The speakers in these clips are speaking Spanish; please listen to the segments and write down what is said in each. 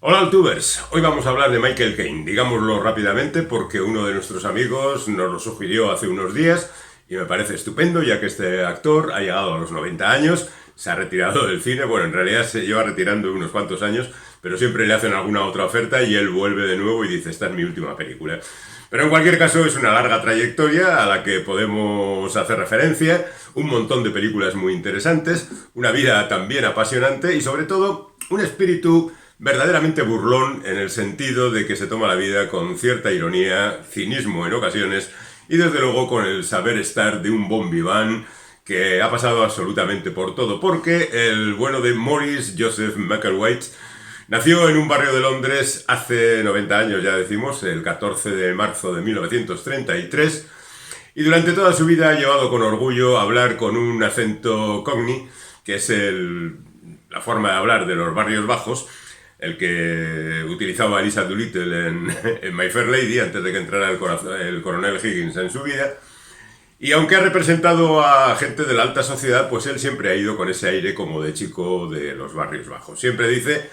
Hola Altubers, hoy vamos a hablar de Michael Caine, digámoslo rápidamente porque uno de nuestros amigos nos lo sugirió hace unos días y me parece estupendo ya que este actor ha llegado a los 90 años, se ha retirado del cine, bueno en realidad se lleva retirando unos cuantos años, pero siempre le hacen alguna otra oferta y él vuelve de nuevo y dice esta es mi última película. Pero en cualquier caso es una larga trayectoria a la que podemos hacer referencia, un montón de películas muy interesantes, una vida también apasionante y sobre todo un espíritu verdaderamente burlón en el sentido de que se toma la vida con cierta ironía, cinismo en ocasiones y desde luego con el saber estar de un bon vivant que ha pasado absolutamente por todo, porque el bueno de Maurice Joseph Macklewhite nació en un barrio de Londres hace 90 años, ya decimos, el 14 de marzo de 1933, y durante toda su vida ha llevado con orgullo hablar con un acento cockney, que es la forma de hablar de los barrios bajos, el que utilizaba Elisa Doolittle en My Fair Lady antes de que entrara el coronel Higgins en su vida. Y aunque ha representado a gente de la alta sociedad, pues él siempre ha ido con ese aire como de chico de los barrios bajos. Siempre dice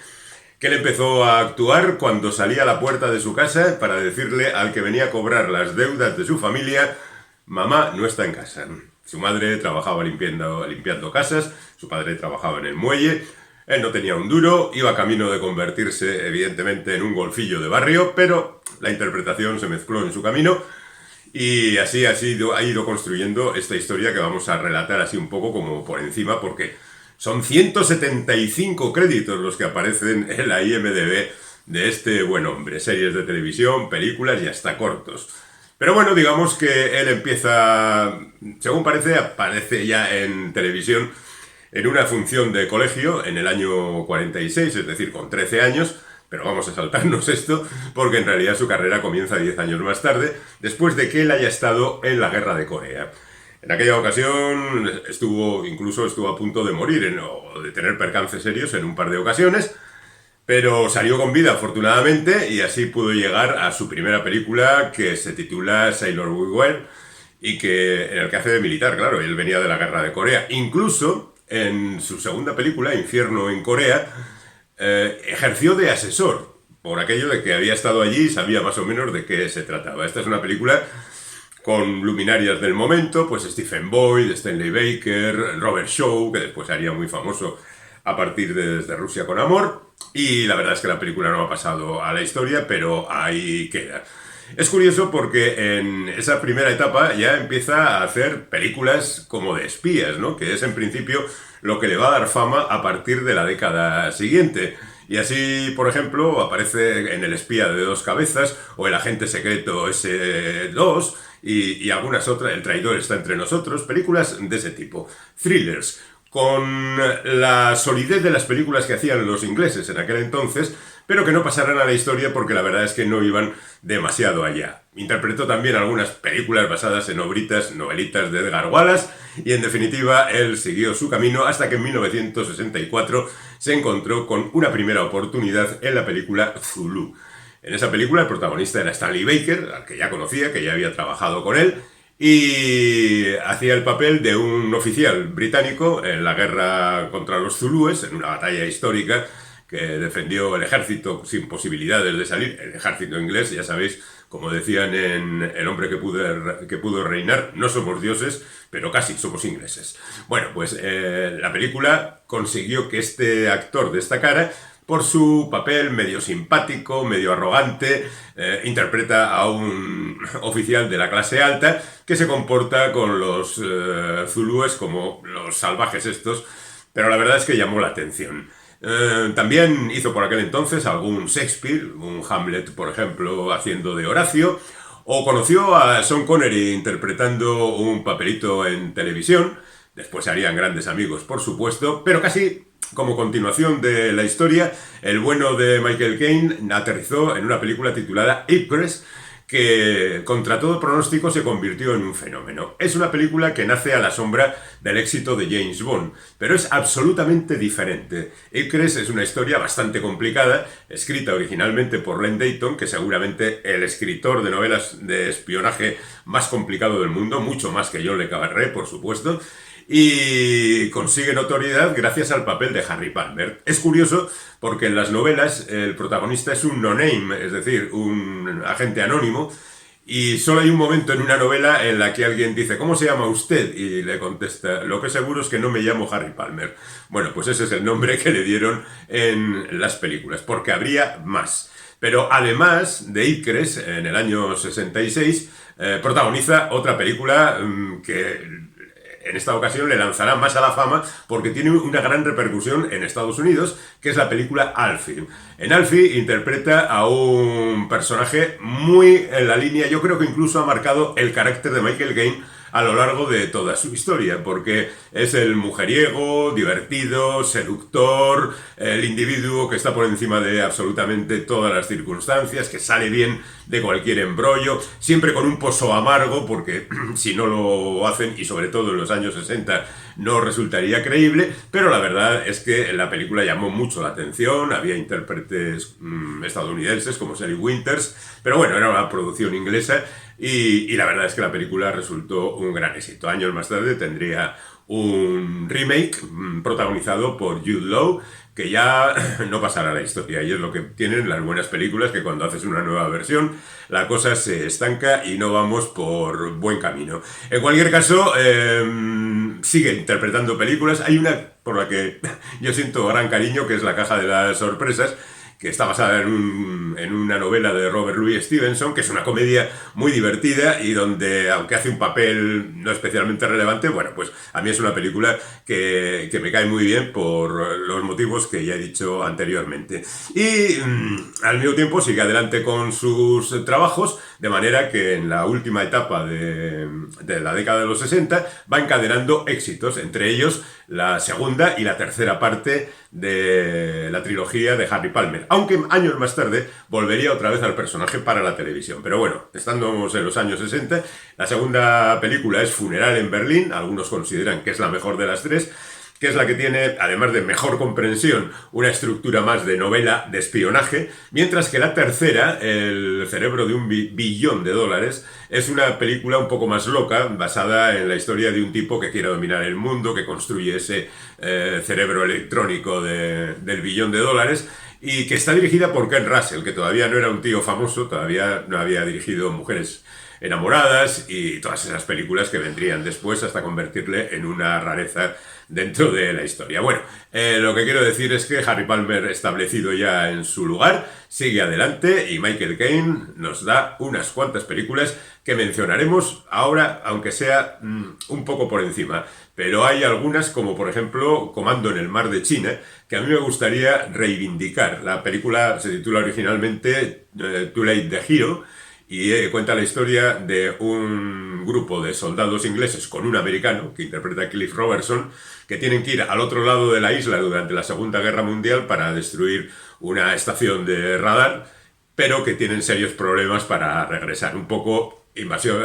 que él empezó a actuar cuando salía a la puerta de su casa para decirle al que venía a cobrar las deudas de su familia: mamá no está en casa. Su madre trabajaba limpiando casas, su padre trabajaba en el muelle. Él no tenía un duro, iba camino de convertirse evidentemente en un golfillo de barrio, pero la interpretación se mezcló en su camino y así ha ido construyendo esta historia que vamos a relatar así un poco como por encima, porque son 175 créditos los que aparecen en la IMDb de este buen hombre, series de televisión, películas y hasta cortos. Pero bueno, digamos que él empieza, según parece, aparece ya en televisión en una función de colegio en el año 46, es decir, con 13 años, pero vamos a saltarnos esto, porque en realidad su carrera comienza 10 años más tarde, después de que él haya estado en la guerra de Corea. En aquella ocasión estuvo a punto de morir o de tener percances serios en un par de ocasiones, pero salió con vida afortunadamente y así pudo llegar a su primera película que se titula Sailor We Were y en el que hace de militar, claro, él venía de la guerra de Corea. Incluso en su segunda película, Infierno en Corea, ejerció de asesor, por aquello de que había estado allí y sabía más o menos de qué se trataba. Esta es una película con luminarias del momento, pues Stephen Boyd, Stanley Baker, Robert Shaw, que después haría muy famoso a partir de Desde Rusia con Amor, y la verdad es que la película no ha pasado a la historia, pero ahí queda. Es curioso porque en esa primera etapa ya empieza a hacer películas como de espías, ¿no? Que es en principio lo que le va a dar fama a partir de la década siguiente. Y así, por ejemplo, aparece en El espía de dos cabezas o El agente secreto S2 y algunas otras, El traidor está entre nosotros, películas de ese tipo. Thrillers, con la solidez de las películas que hacían los ingleses en aquel entonces, pero que no pasaran a la historia porque la verdad es que no iban demasiado allá. Interpretó también algunas películas basadas en novelitas de Edgar Wallace y en definitiva él siguió su camino hasta que en 1964 se encontró con una primera oportunidad en la película Zulu. En esa película el protagonista era Stanley Baker, al que ya conocía, que ya había trabajado con él, y hacía el papel de un oficial británico en la guerra contra los zulúes, en una batalla histórica que defendió el ejército sin posibilidades de salir, el ejército inglés, ya sabéis, como decían en El hombre que pudo reinar, no somos dioses, pero casi somos ingleses. Bueno, pues la película consiguió que este actor destacara por su papel medio simpático, medio arrogante. Interpreta a un oficial de la clase alta que se comporta con los zulúes como los salvajes estos, pero la verdad es que llamó la atención. También hizo por aquel entonces algún Shakespeare, un Hamlet, por ejemplo, haciendo de Horacio, o conoció a Sean Connery interpretando un papelito en televisión. Después se harían grandes amigos, por supuesto, pero casi como continuación de la historia, el bueno de Michael Caine aterrizó en una película titulada Ipcress, que contra todo pronóstico se convirtió en un fenómeno. Es una película que nace a la sombra del éxito de James Bond, pero es absolutamente diferente. Ipcress es una historia bastante complicada, escrita originalmente por Len Deighton, que seguramente el escritor de novelas de espionaje más complicado del mundo, mucho más que John le Carré, por supuesto, y consigue notoriedad gracias al papel de Harry Palmer. Es curioso porque en las novelas el protagonista es un no-name, es decir, un agente anónimo, y solo hay un momento en una novela en la que alguien dice ¿cómo se llama usted? Y le contesta lo que seguro es que no me llamo Harry Palmer. Bueno, pues ese es el nombre que le dieron en las películas, porque habría más. Pero además de Icres, en el año 66, protagoniza otra película que en esta ocasión le lanzará más a la fama porque tiene una gran repercusión en Estados Unidos, que es la película Alfie. En Alfie interpreta a un personaje muy en la línea, yo creo que incluso ha marcado el carácter de Michael Caine a lo largo de toda su historia, porque es el mujeriego, divertido, seductor, el individuo que está por encima de absolutamente todas las circunstancias, que sale bien de cualquier embrollo, siempre con un pozo amargo, porque si no lo hacen, y sobre todo en los años 60, no resultaría creíble, pero la verdad es que la película llamó mucho la atención, había intérpretes estadounidenses como Shelley Winters, pero bueno, era una producción inglesa y la verdad es que la película resultó un gran éxito. Años más tarde tendría un remake protagonizado por Jude Law, que ya no pasará a la historia, y es lo que tienen las buenas películas, que cuando haces una nueva versión la cosa se estanca y no vamos por buen camino. En cualquier caso, sigue interpretando películas. Hay una por la que yo siento gran cariño, que es La caja de las sorpresas, que está basada en una novela de Robert Louis Stevenson, que es una comedia muy divertida y donde, aunque hace un papel no especialmente relevante, bueno, pues a mí es una película que me cae muy bien por los motivos que ya he dicho anteriormente. Y al mismo tiempo sigue adelante con sus trabajos, de manera que en la última etapa de la década de los 60 va encadenando éxitos, entre ellos la segunda y la tercera parte de la trilogía de Harry Palmer, aunque años más tarde volvería otra vez al personaje para la televisión. Pero bueno, estando en los años 60, la segunda película es Funeral en Berlín, algunos consideran que es la mejor de las tres, que es la que tiene, además de mejor comprensión, una estructura más de novela de espionaje, mientras que la tercera, El cerebro de $1 billón, es una película un poco más loca, basada en la historia de un tipo que quiere dominar el mundo, que construye ese cerebro electrónico del $1 billón, y que está dirigida por Ken Russell, que todavía no era un tío famoso, todavía no había dirigido Mujeres enamoradas y todas esas películas que vendrían después hasta convertirle en una rareza dentro de la historia. Bueno, lo que quiero decir es que Harry Palmer, establecido ya en su lugar, sigue adelante y Michael Caine nos da unas cuantas películas que mencionaremos ahora, aunque sea un poco por encima. Pero hay algunas, como por ejemplo Comando en el mar de China, que a mí me gustaría reivindicar. La película se titula originalmente Too Late the Hero, y cuenta la historia de un grupo de soldados ingleses con un americano, que interpreta a Cliff Robertson, que tienen que ir al otro lado de la isla durante la Segunda Guerra Mundial para destruir una estación de radar, pero que tienen serios problemas para regresar. Un poco invasión...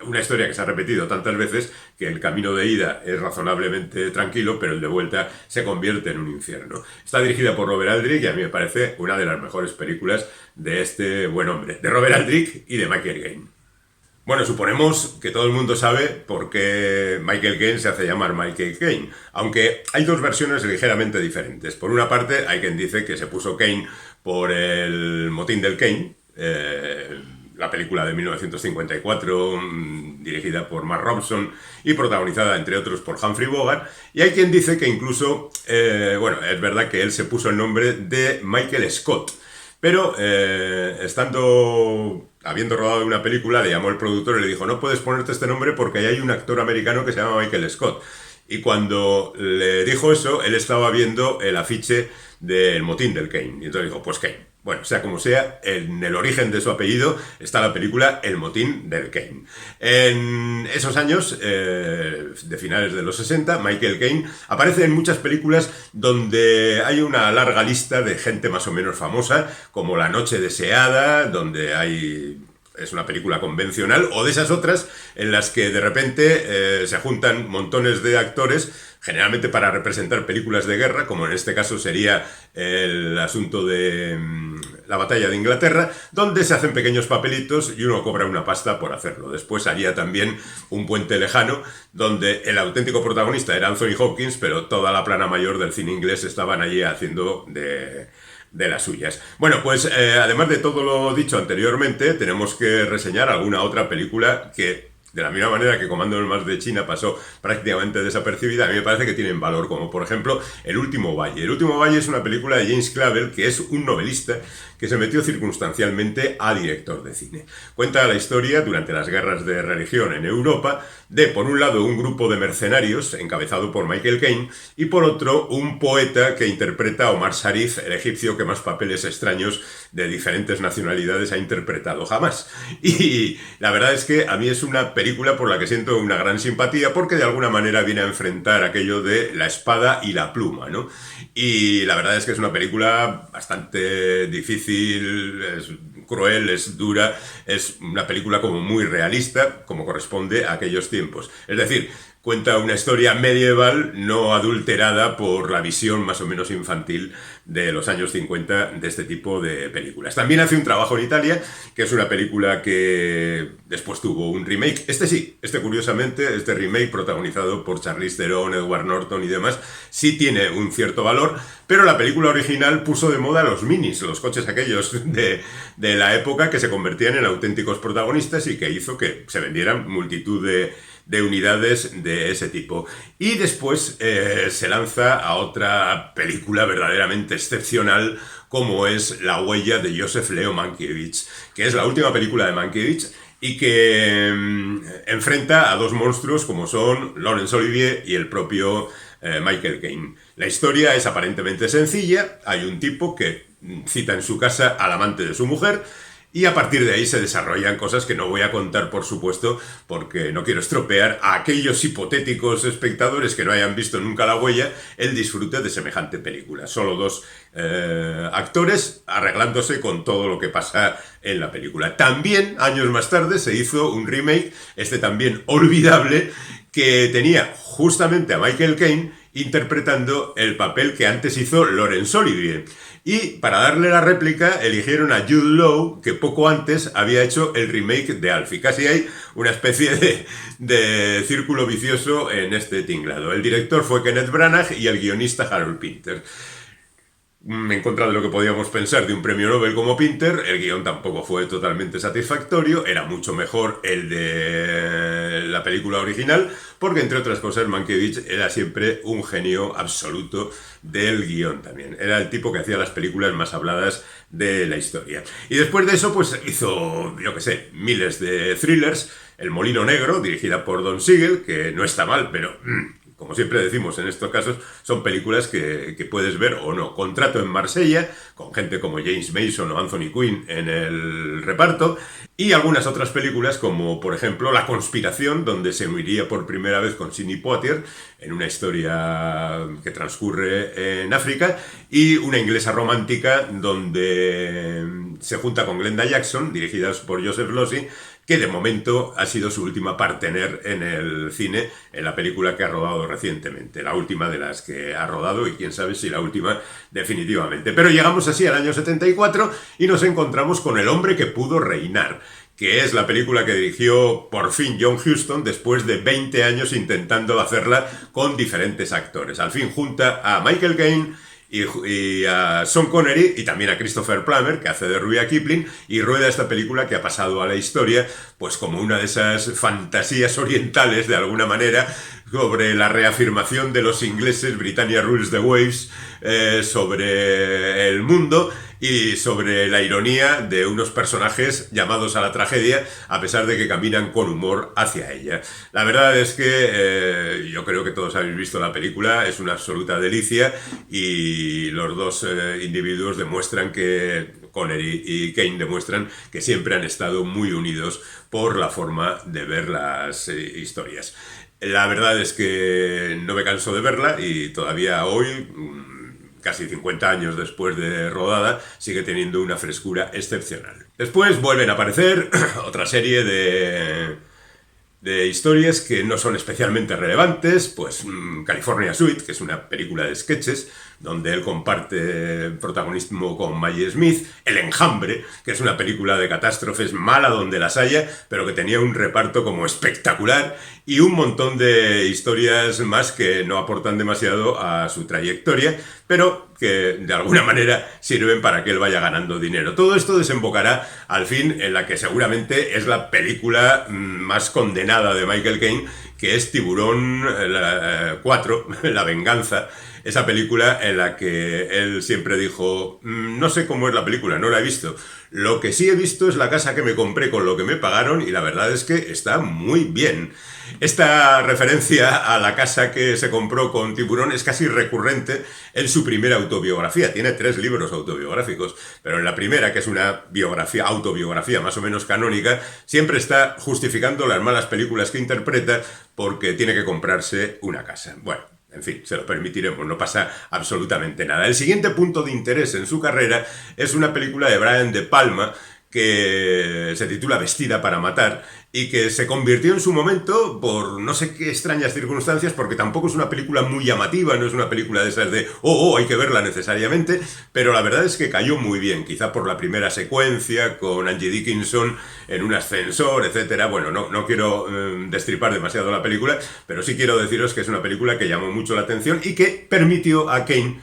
una historia que se ha repetido tantas veces que el camino de ida es razonablemente tranquilo, pero el de vuelta se convierte en un infierno. Está dirigida por Robert Aldrich y a mí me parece una de las mejores películas de este buen hombre, de Robert Aldrich y de Michael Caine. Bueno, suponemos que todo el mundo sabe por qué Michael Caine se hace llamar Michael Caine, aunque hay dos versiones ligeramente diferentes. Por una parte, hay quien dice que se puso Caine por el motín del Caine, la película de 1954, dirigida por Mark Robson y protagonizada, entre otros, por Humphrey Bogart. Y hay quien dice que incluso, bueno, es verdad que él se puso el nombre de Michael Scott, pero habiendo rodado una película, le llamó el productor y le dijo: no puedes ponerte este nombre porque ahí hay un actor americano que se llama Michael Scott. Y cuando le dijo eso, él estaba viendo el afiche del motín del Caine. Y entonces dijo: pues Caine. Bueno, sea como sea, en el origen de su apellido está la película El motín del Caine. En esos años, de finales de los 60, Michael Caine aparece en muchas películas donde hay una larga lista de gente más o menos famosa, como La noche deseada, donde es una película convencional, o de esas otras en las que de repente se juntan montones de actores, generalmente para representar películas de guerra, como en este caso sería el asunto de la batalla de Inglaterra, donde se hacen pequeños papelitos y uno cobra una pasta por hacerlo. Después haría también Un puente lejano, donde el auténtico protagonista era Anthony Hopkins, pero toda la plana mayor del cine inglés estaban allí haciendo de las suyas. Bueno, pues además de todo lo dicho anteriormente, tenemos que reseñar alguna otra película que, de la misma manera que Comando del Mar de China pasó prácticamente desapercibida, a mí me parece que tienen valor, como por ejemplo El último valle. El último valle es una película de James Clavell, que es un novelista que se metió circunstancialmente a director de cine. Cuenta la historia, durante las guerras de religión en Europa, de, por un lado, un grupo de mercenarios, encabezado por Michael Caine, y por otro, un poeta que interpreta a Omar Sharif, el egipcio que más papeles extraños de diferentes nacionalidades ha interpretado jamás. Y la verdad es que a mí es una película por la que siento una gran simpatía, porque de alguna manera viene a enfrentar aquello de la espada y la pluma, ¿no? Y la verdad es que es una película bastante difícil, es cruel, es dura, es una película como muy realista, como corresponde a aquellos tiempos. Es decir, cuenta una historia medieval no adulterada por la visión más o menos infantil de los años 50 de este tipo de películas. También hace un trabajo en Italia, que es una película que después tuvo un remake. Curiosamente, este remake protagonizado por Charlize Theron, Edward Norton y demás, sí tiene un cierto valor, pero la película original puso de moda los minis, los coches aquellos de la época que se convertían en auténticos protagonistas y que hizo que se vendieran multitud de unidades de ese tipo. Y después se lanza a otra película verdaderamente excepcional, como es La huella de Joseph Leo Mankiewicz, que es la última película de Mankiewicz y que enfrenta a dos monstruos como son Laurence Olivier y el propio Michael Caine. La historia es aparentemente sencilla. Hay un tipo que cita en su casa al amante de su mujer, y a partir de ahí se desarrollan cosas que no voy a contar, por supuesto, porque no quiero estropear a aquellos hipotéticos espectadores que no hayan visto nunca La huella el disfrute de semejante película. Solo dos actores arreglándose con todo lo que pasa en la película. También, años más tarde, se hizo un remake, también olvidable, que tenía justamente a Michael Caine interpretando el papel que antes hizo Laurence Olivier. Y para darle la réplica eligieron a Jude Law, que poco antes había hecho el remake de Alfie. Casi hay una especie de círculo vicioso en este tinglado. El director fue Kenneth Branagh y el guionista Harold Pinter. En contra de lo que podíamos pensar de un premio Nobel como Pinter, el guión tampoco fue totalmente satisfactorio, era mucho mejor el de la película original, porque entre otras cosas Mankiewicz era siempre un genio absoluto del guión también. Era el tipo que hacía las películas más habladas de la historia. Y después de eso, pues hizo, yo qué sé, miles de thrillers. El Molino Negro, dirigida por Don Siegel, que no está mal, pero como siempre decimos en estos casos, son películas que puedes ver o no. Contrato en Marsella, con gente como James Mason o Anthony Quinn en el reparto, y algunas otras películas como, por ejemplo, La conspiración, donde se uniría por primera vez con Sidney Poitier, en una historia que transcurre en África, y Una inglesa romántica, donde se junta con Glenda Jackson, dirigidas por Joseph Losey, que de momento ha sido su última partner en el cine, en la película que ha rodado recientemente, la última de las que ha rodado, y quién sabe si la última definitivamente. Pero llegamos así al año 74 y nos encontramos con El hombre que pudo reinar, que es la película que dirigió por fin John Huston después de 20 años intentando hacerla con diferentes actores. Al fin junta a Michael Caine y a Sean Connery y también a Christopher Plummer, que hace de Rudyard Kipling, y rueda esta película que ha pasado a la historia pues como una de esas fantasías orientales, de alguna manera, sobre la reafirmación de los ingleses, Britannia rules the waves, sobre el mundo y sobre la ironía de unos personajes llamados a la tragedia, a pesar de que caminan con humor hacia ella. La verdad es que yo creo que todos habéis visto la película, es una absoluta delicia, y los dos individuos demuestran que, Connery y Caine demuestran que siempre han estado muy unidos por la forma de ver las historias. La verdad es que no me canso de verla y todavía hoy, casi 50 años después de rodada, sigue teniendo una frescura excepcional. Después vuelven a aparecer otra serie de historias que no son especialmente relevantes, pues California Suite, que es una película de sketches donde él comparte protagonismo con Maggie Smith, El Enjambre, que es una película de catástrofes mala donde las haya, pero que tenía un reparto como espectacular, y un montón de historias más que no aportan demasiado a su trayectoria, pero que de alguna manera sirven para que él vaya ganando dinero. Todo esto desembocará al fin en la que seguramente es la película más condenada de Michael Caine, que es Tiburón 4, La Venganza. Esa película en la que él siempre dijo, no sé cómo es la película, no la he visto. Lo que sí he visto es la casa que me compré con lo que me pagaron y la verdad es que está muy bien. Esta referencia a la casa que se compró con Tiburón es casi recurrente en su primera autobiografía. Tiene 3 libros autobiográficos, pero en la primera, que es una autobiografía más o menos canónica, siempre está justificando las malas películas que interpreta porque tiene que comprarse una casa. Bueno, en fin, se lo permitiremos, no pasa absolutamente nada. El siguiente punto de interés en su carrera es una película de Brian De Palma que se titula Vestida para matar y que se convirtió en su momento por no sé qué extrañas circunstancias, porque tampoco es una película muy llamativa, no es una película de esas de hay que verla necesariamente, pero la verdad es que cayó muy bien, quizá por la primera secuencia con Angie Dickinson en un ascensor, etcétera. Bueno, no quiero destripar demasiado la película, pero sí quiero deciros que es una película que llamó mucho la atención y que permitió a Caine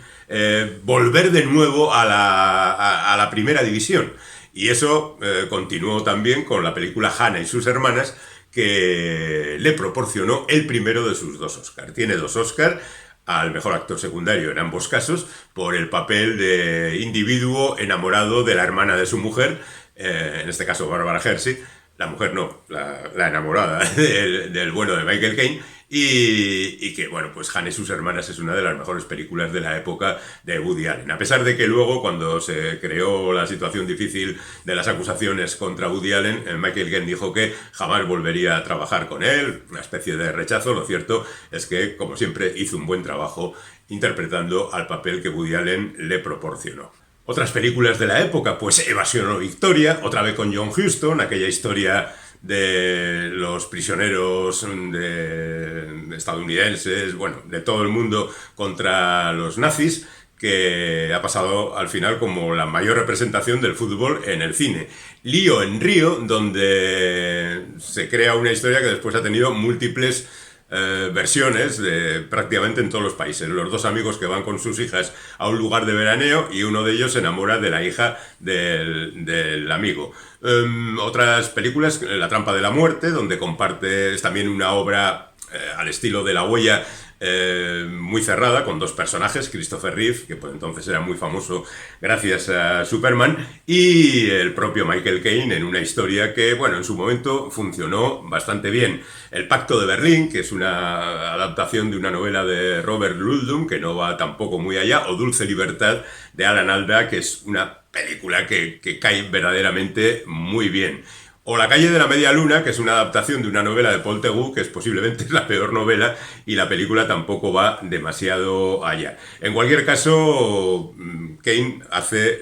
volver de nuevo a la primera división. Y eso continuó también con la película Hannah y sus hermanas, que le proporcionó el primero de sus 2 Oscars. Tiene 2 Oscars al mejor actor secundario en ambos casos por el papel de individuo enamorado de la hermana de su mujer, en este caso Barbara Hershey. La mujer no, la enamorada del bueno de Michael Caine, y que, bueno, pues Hannah y sus hermanas es una de las mejores películas de la época de Woody Allen. A pesar de que luego, cuando se creó la situación difícil de las acusaciones contra Woody Allen, Michael Caine dijo que jamás volvería a trabajar con él, una especie de rechazo. Lo cierto es que, como siempre, hizo un buen trabajo interpretando al papel que Woody Allen le proporcionó. Otras películas de la época, pues Evasión o Victoria, otra vez con John Huston, aquella historia de los prisioneros estadounidenses, bueno, de todo el mundo contra los nazis, que ha pasado al final como la mayor representación del fútbol en el cine. Lío en Río, donde se crea una historia que después ha tenido múltiples versiones prácticamente en todos los países. Los 2 amigos que van con sus hijas a un lugar de veraneo y uno de ellos se enamora de la hija del amigo. Otras películas, La trampa de la muerte, donde comparte también una obra al estilo de La huella, muy cerrada, con 2 personajes, Christopher Reeve, que por entonces era muy famoso gracias a Superman, y el propio Michael Caine, en una historia que, bueno, en su momento funcionó bastante bien. El Pacto de Berlín, que es una adaptación de una novela de Robert Ludlum, que no va tampoco muy allá, o Dulce Libertad, de Alan Alda, que es una película que cae verdaderamente muy bien. O La calle de la media luna, que es una adaptación de una novela de Paul Theroux, que es posiblemente la peor novela, y la película tampoco va demasiado allá. En cualquier caso, Caine hace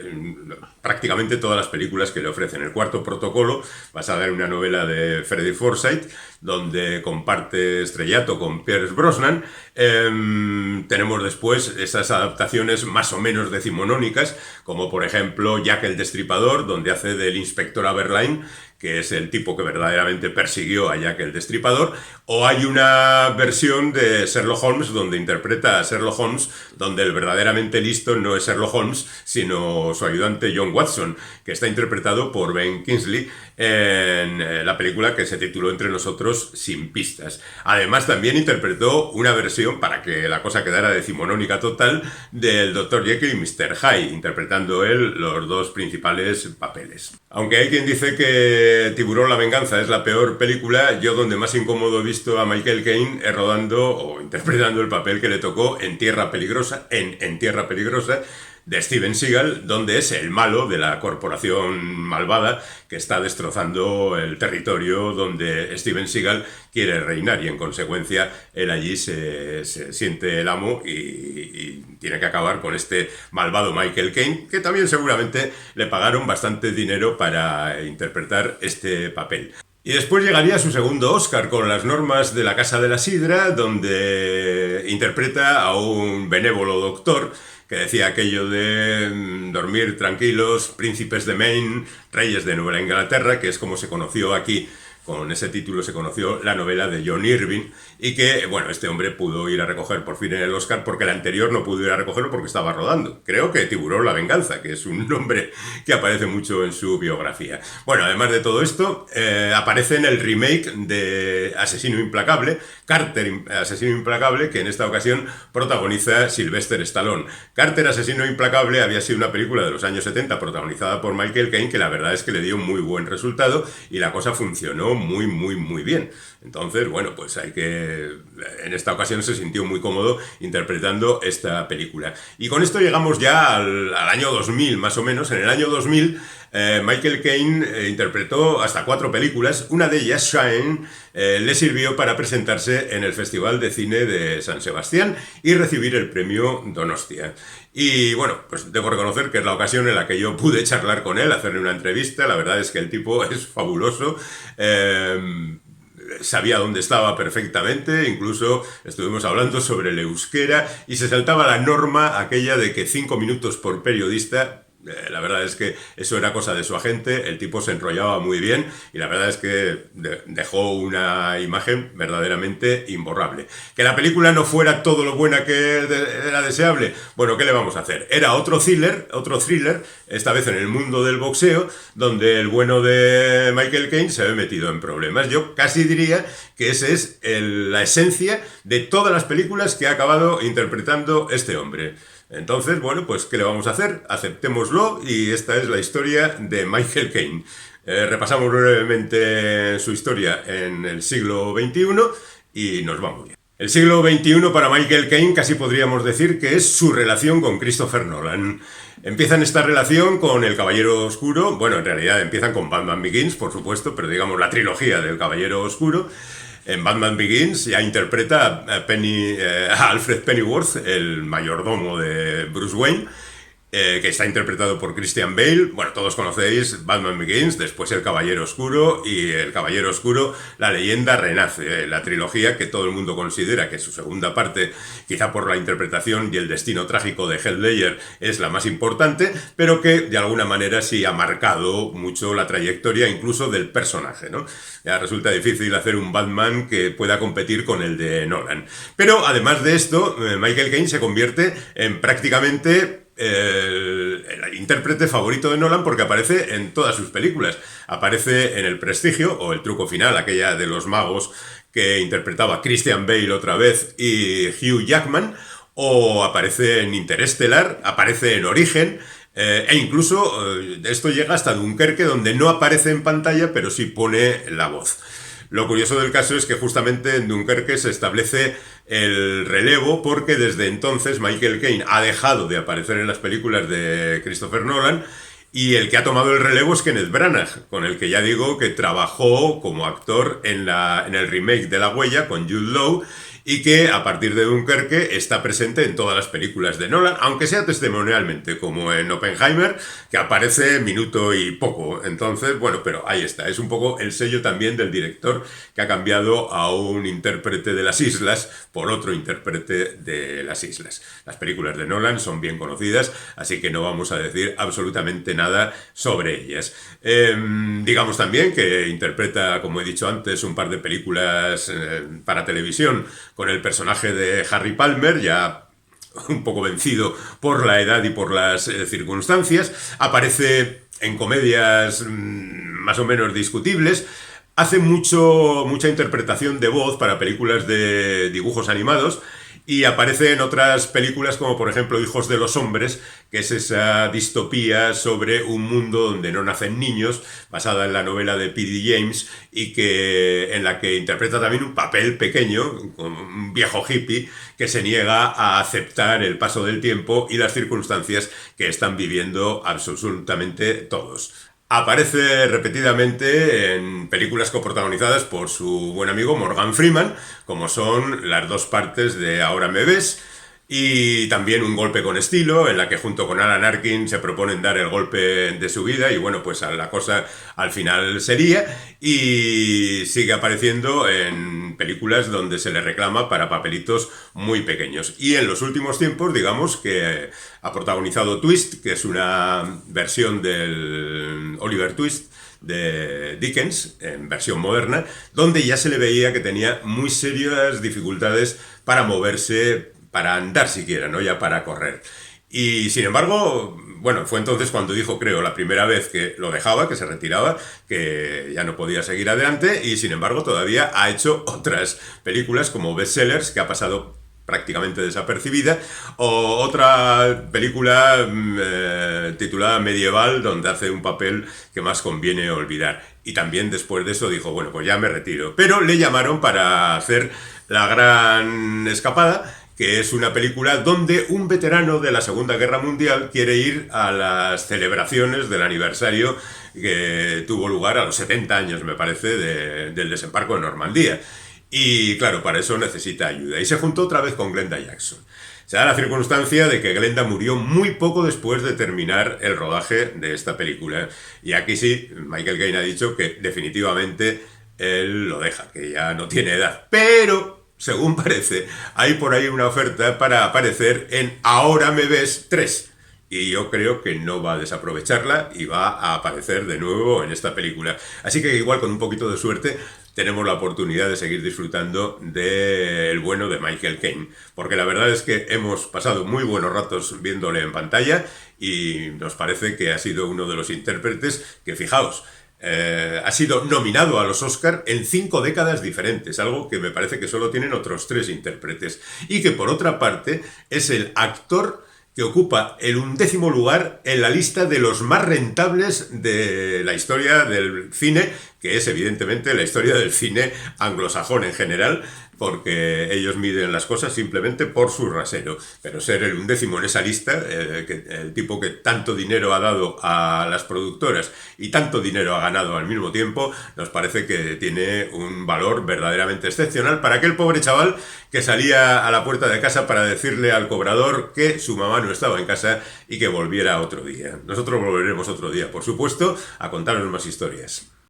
prácticamente todas las películas que le ofrecen. El Cuarto protocolo, basada en una novela de Freddy Forsyth, donde comparte estrellato con Pierce Brosnan. Tenemos después esas adaptaciones más o menos decimonónicas, como por ejemplo Jack el Destripador, donde hace del inspector Aberline, que es el tipo que verdaderamente persiguió a Jack el Destripador, o hay una versión de Sherlock Holmes donde interpreta a Sherlock Holmes, donde el verdaderamente listo no es Sherlock Holmes, sino su ayudante John Watson, que está interpretado por Ben Kingsley en la película que se tituló Entre nosotros sin pistas. Además, también interpretó una versión, para que la cosa quedara decimonónica total, del Dr. Jekyll y Mr. Hyde, interpretando él los 2 principales papeles. Aunque hay quien dice que Tiburón la venganza es la peor película, yo donde más incómodo he visto a Michael Caine es rodando o interpretando el papel que le tocó en Tierra Peligrosa, en Tierra Peligrosa, de Steven Seagal, donde es el malo de la corporación malvada que está destrozando el territorio donde Steven Seagal quiere reinar, y en consecuencia él allí se siente el amo y tiene que acabar con este malvado Michael Caine, que también seguramente le pagaron bastante dinero para interpretar este papel. Y después llegaría su segundo Oscar con Las normas de la Casa de la Sidra, donde interpreta a un benévolo doctor que decía aquello de dormir tranquilos, príncipes de Maine, reyes de Nueva Inglaterra, que es como se conoció aquí. Con ese título se conoció la novela de John Irving y que, bueno, este hombre pudo ir a recoger por fin en el Oscar porque el anterior no pudo ir a recogerlo porque estaba rodando. Creo que Tiburón la venganza, que es un nombre que aparece mucho en su biografía. Bueno, además de todo esto, aparece en el remake de Asesino Implacable, Carter, Asesino Implacable, que en esta ocasión protagoniza Sylvester Stallone. Carter, Asesino Implacable, había sido una película de los años 70 protagonizada por Michael Caine, que la verdad es que le dio muy buen resultado y la cosa funcionó muy bien. Entonces, bueno, pues hay que... En esta ocasión se sintió muy cómodo interpretando esta película. Y con esto llegamos ya al año 2000, más o menos. En el año 2000, Michael Caine interpretó hasta 4 películas. Una de ellas, Shine, le sirvió para presentarse en el Festival de Cine de San Sebastián y recibir el premio Donostia. Y bueno, pues debo reconocer que es la ocasión en la que yo pude charlar con él, hacerle una entrevista. La verdad es que el tipo es fabuloso. Sabía dónde estaba perfectamente, incluso estuvimos hablando sobre el euskera y se saltaba la norma aquella de que 5 minutos por periodista. La verdad es que eso era cosa de su agente, el tipo se enrollaba muy bien y la verdad es que dejó una imagen verdaderamente imborrable. Que la película no fuera todo lo buena que era deseable, bueno, ¿qué le vamos a hacer? Era otro thriller, esta vez en el mundo del boxeo, donde el bueno de Michael Caine se ve metido en problemas. Yo casi diría que esa es la esencia de todas las películas que ha acabado interpretando este hombre. Entonces, bueno, pues ¿qué le vamos a hacer? Aceptémoslo y esta es la historia de Michael Caine. Repasamos brevemente su historia en el siglo XXI y nos vamos bien. El siglo XXI para Michael Caine casi podríamos decir que es su relación con Christopher Nolan. Empiezan esta relación con El Caballero Oscuro, bueno, en realidad empiezan con Batman Begins, por supuesto, pero digamos la trilogía del Caballero Oscuro. En Batman Begins ya interpreta a Alfred Pennyworth, el mayordomo de Bruce Wayne, que está interpretado por Christian Bale. Bueno, todos conocéis Batman Begins, después El Caballero Oscuro y El Caballero Oscuro, la leyenda renace, la trilogía que todo el mundo considera que su segunda parte, quizá por la interpretación y el destino trágico de Heath Ledger, es la más importante, pero que de alguna manera sí ha marcado mucho la trayectoria incluso del personaje, ¿no? Ya resulta difícil hacer un Batman que pueda competir con el de Nolan. Pero además de esto, Michael Caine se convierte en prácticamente el intérprete favorito de Nolan porque aparece en todas sus películas. Aparece en El Prestigio o El Truco Final, aquella de los magos que interpretaba Christian Bale otra vez y Hugh Jackman, o aparece en Interestelar, aparece en Origen, e incluso esto llega hasta Dunkerque, donde no aparece en pantalla pero sí pone la voz. Lo curioso del caso es que justamente en Dunkerque se establece el relevo porque desde entonces Michael Caine ha dejado de aparecer en las películas de Christopher Nolan y el que ha tomado el relevo es Kenneth Branagh, con el que ya digo que trabajó como actor en el remake de La Huella con Jude Law y que a partir de Dunkerque está presente en todas las películas de Nolan, aunque sea testimonialmente, como en Oppenheimer, que aparece minuto y poco. Entonces, bueno, pero ahí está, es un poco el sello también del director que ha cambiado a un intérprete de las islas por otro intérprete de las islas. Las películas de Nolan son bien conocidas, así que no vamos a decir absolutamente nada sobre ellas. Digamos también que interpreta, como he dicho antes, un par de películas para televisión con el personaje de Harry Palmer, ya un poco vencido por la edad y por las circunstancias. Aparece en comedias más o menos discutibles. Hace mucha interpretación de voz para películas de dibujos animados. Y aparece en otras películas como por ejemplo Hijos de los Hombres, que es esa distopía sobre un mundo donde no nacen niños, basada en la novela de P.D. James y en la que interpreta también un papel pequeño, un viejo hippie que se niega a aceptar el paso del tiempo y las circunstancias que están viviendo absolutamente todos. Aparece repetidamente en películas coprotagonizadas por su buen amigo Morgan Freeman, como son las dos partes de Ahora me ves, Y también Un golpe con estilo, en la que junto con Alan Arkin se proponen dar el golpe de su vida y bueno, pues la cosa al final sería. Y sigue apareciendo en películas donde se le reclama para papelitos muy pequeños. Y en los últimos tiempos, digamos que ha protagonizado Twist, que es una versión del Oliver Twist de Dickens, en versión moderna, donde ya se le veía que tenía muy serias dificultades para moverse, para andar siquiera, no ya para correr. Y sin embargo, bueno, fue entonces cuando dijo, creo, la primera vez que lo dejaba, que se retiraba, que ya no podía seguir adelante, y sin embargo todavía ha hecho otras películas como Bestsellers, que ha pasado prácticamente desapercibida, o otra película titulada Medieval, donde hace un papel que más conviene olvidar. Y también después de eso dijo, bueno, pues ya me retiro. Pero le llamaron para hacer La Gran Escapada, que es una película donde un veterano de la Segunda Guerra Mundial quiere ir a las celebraciones del aniversario que tuvo lugar a los 70 años, me parece, del desembarco de Normandía. Y claro, para eso necesita ayuda. Y se juntó otra vez con Glenda Jackson. Se da la circunstancia de que Glenda murió muy poco después de terminar el rodaje de esta película. Y aquí sí, Michael Caine ha dicho que definitivamente él lo deja, que ya no tiene edad. Pero, según parece, hay por ahí una oferta para aparecer en Ahora me ves 3. Y yo creo que no va a desaprovecharla y va a aparecer de nuevo en esta película. Así que igual con un poquito de suerte tenemos la oportunidad de seguir disfrutando del bueno de Michael Caine. Porque la verdad es que hemos pasado muy buenos ratos viéndole en pantalla y nos parece que ha sido uno de los intérpretes que, fijaos, ha sido nominado a los Oscar en 5 décadas diferentes, algo que me parece que solo tienen otros 3 intérpretes. Y que por otra parte es el actor que ocupa el 11º lugar en la lista de los más rentables de la historia del cine, que es evidentemente la historia del cine anglosajón en general, porque ellos miden las cosas simplemente por su rasero. Pero ser el 11º en esa lista, el tipo que tanto dinero ha dado a las productoras y tanto dinero ha ganado al mismo tiempo, nos parece que tiene un valor verdaderamente excepcional para aquel pobre chaval que salía a la puerta de casa para decirle al cobrador que su mamá no estaba en casa y que volviera otro día. Nosotros volveremos otro día, por supuesto, a contaros más historias.